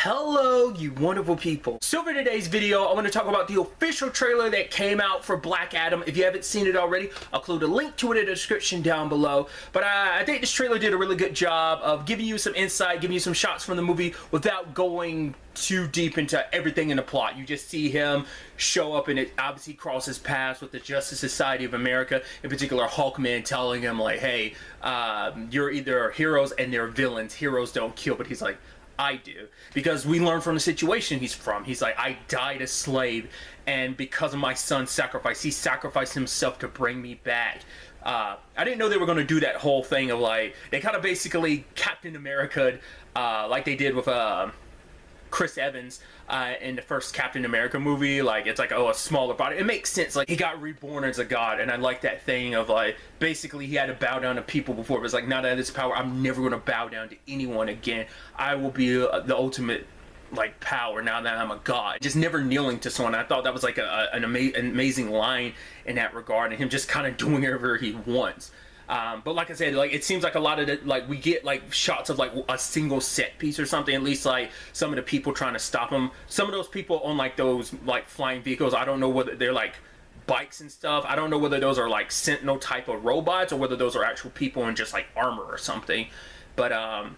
Hello, you wonderful people. So for today's video, I want to talk about the official trailer that came out for Black Adam. If you haven't seen it already, I'll include a link to it in the description down below. But I think this trailer did a really good job of giving you some insight, giving you some shots from the movie without going too deep into everything in the plot. You just see him show up and it obviously crosses paths with the Justice Society of America, in particular Hawkman telling him like, hey, you're either heroes and they're villains. Heroes don't kill, but he's like, I do, because we learn from the situation he's from. He's like, I died a slave, and because of my son's sacrifice, he sacrificed himself to bring me back. I didn't know they were going to do that whole thing of like, they kind of basically Captain America, like they did with Chris Evans in the first Captain America movie. Like, it's like, oh, a smaller body. It makes sense. Like, he got reborn as a god, and I like that thing of like, basically he had to bow down to people before. It was like, now that I have this power, I'm never going to bow down to anyone again. I will be the ultimate like power now that I'm a god. Just never kneeling to someone. I thought that was like an amazing line in that regard, and him just kind of doing whatever he wants. But like I said, like, it seems like a lot of the, like, we get like shots of like a single set piece or something, at least like some of the people trying to stop him. Some of those people on like those like flying vehicles, I don't know whether they're like bikes and stuff. I don't know whether those are like Sentinel type of robots or whether those are actual people in just like armor or something. But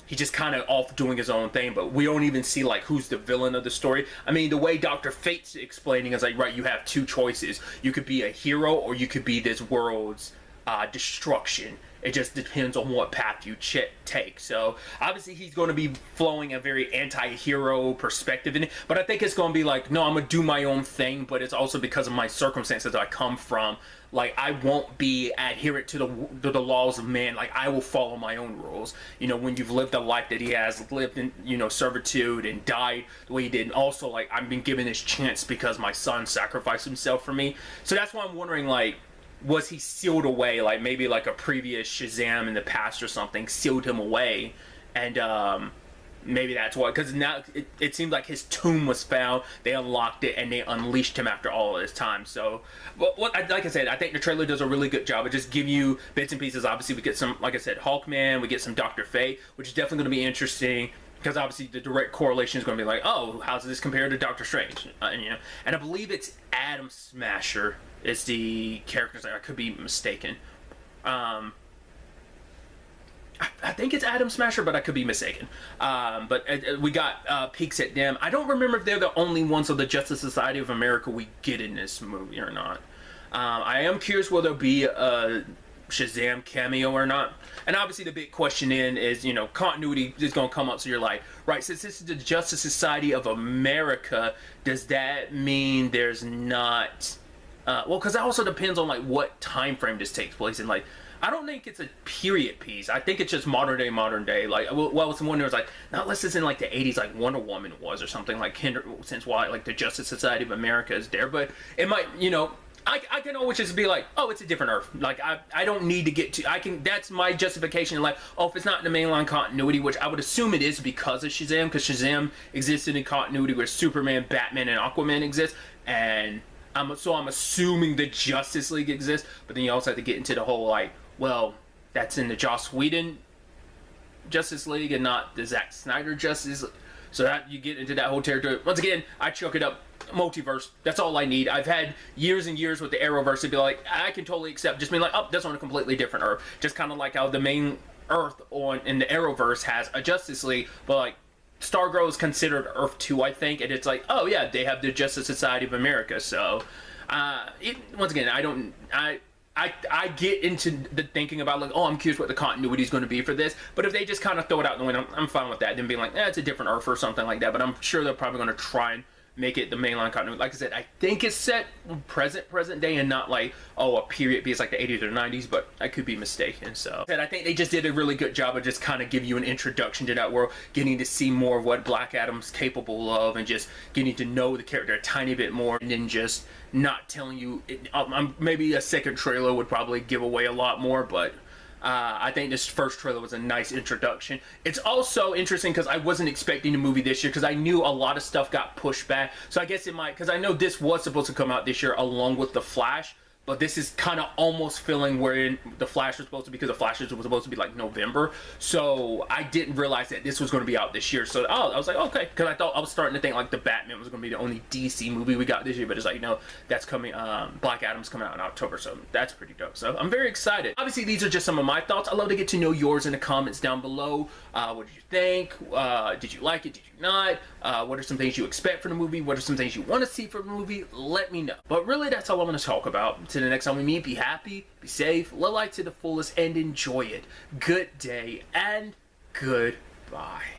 he's just kind of off doing his own thing, but we don't even see like who's the villain of the story. I mean, the way Dr. Fate's explaining is like, right, you have two choices. You could be a hero or you could be this world's destruction. It just depends on what path you take. So obviously he's going to be flowing a very anti-hero perspective in it, but I think it's going to be like, no, I'm gonna do my own thing, but it's also because of my circumstances I come from. Like, I won't be adherent to the laws of man. Like, I will follow my own rules. You know, when you've lived a life that he has lived in, you know, servitude and died the way he did, and also like, I've been given this chance because my son sacrificed himself for me. So that's why I'm wondering, like, was he sealed away? Like, maybe like a previous Shazam in the past or something sealed him away, and maybe that's why, because now it seems like his tomb was found, they unlocked it, and they unleashed him after all of this time. So, like I said, I think the trailer does a really good job of just giving you bits and pieces. Obviously, we get some, like I said, Hawkman, we get some Dr. Fate, which is definitely going to be interesting, because obviously the direct correlation is going to be like, oh, how does this compare to Doctor Strange? You know, and I believe it's Atom Smasher is the character's name. I could be mistaken. I think it's Atom Smasher, but I could be mistaken. But we got peeks at them. I don't remember if they're the only ones of the Justice Society of America we get in this movie or not. I am curious will there be a Shazam cameo or not. And obviously the big question is, you know, continuity is going to come up. So you're like, right, since this is the Justice Society of America, does that mean there's not... well, because that also depends on like what time frame this takes place in. Like, I don't think it's a period piece. I think it's just modern day. Like, well, someone was like, not unless it's in like the 80s, like Wonder Woman was or something, like since why like the Justice Society of America is there. But it might, you know, I can always just be like, oh, it's a different Earth. Like, I don't need to get to, that's my justification. Like, oh, if it's not in the mainline continuity, which I would assume it is because of Shazam, because Shazam existed in continuity where Superman, Batman, and Aquaman exist, and so I'm assuming the Justice League exists. But then you also have to get into the whole like, well, that's in the Joss Whedon Justice League and not the Zack Snyder Justice League. So that you get into that whole territory. Once again, I chalk it up multiverse. That's all I need. I've had years and years with the Arrowverse to be like, I can totally accept just being like, oh, that's on a completely different Earth. Just kind of like how the main Earth in the Arrowverse has a Justice League, but like Stargirl is considered Earth 2, I think, and it's like, oh yeah, they have the Justice Society of America. So once again, I get into the thinking about like, oh, I'm curious what the continuity is going to be for this. But if they just kind of throw it out in the window, I'm fine with that. Then being like, it's a different Earth or something like that. But I'm sure they're probably going to try and make it the mainline continuity. Like I said, I think it's set present day and not like, oh, a period piece like the 80s or 90s, but I could be mistaken. So I think they just did a really good job of just kind of give you an introduction to that world, getting to see more of what Black Adam's capable of, and just getting to know the character a tiny bit more, and then just not telling you maybe a second trailer would probably give away a lot more, but I think this first trailer was a nice introduction. It's also interesting because I wasn't expecting a movie this year, because I knew a lot of stuff got pushed back. So I guess it might, because I know this was supposed to come out this year along with The Flash, but this is kind of almost feeling where the Flash was supposed to be, because the Flash was supposed to be like November. So I didn't realize that this was going to be out this year. So I was like, okay, because I was starting to think like the Batman was going to be the only DC movie we got this year, but it's like, no, that's coming. Black Adam's coming out in October, so that's pretty dope. So I'm very excited. Obviously, these are just some of my thoughts. I'd love to get to know yours in the comments down below. What did you think? Did you like it? Did you not? What are some things you expect from the movie? What are some things you want to see from the movie? Let me know. But really, that's all I'm going to talk about. Until the next time we meet, be happy, be safe, live life to the fullest, and enjoy it. Good day and goodbye.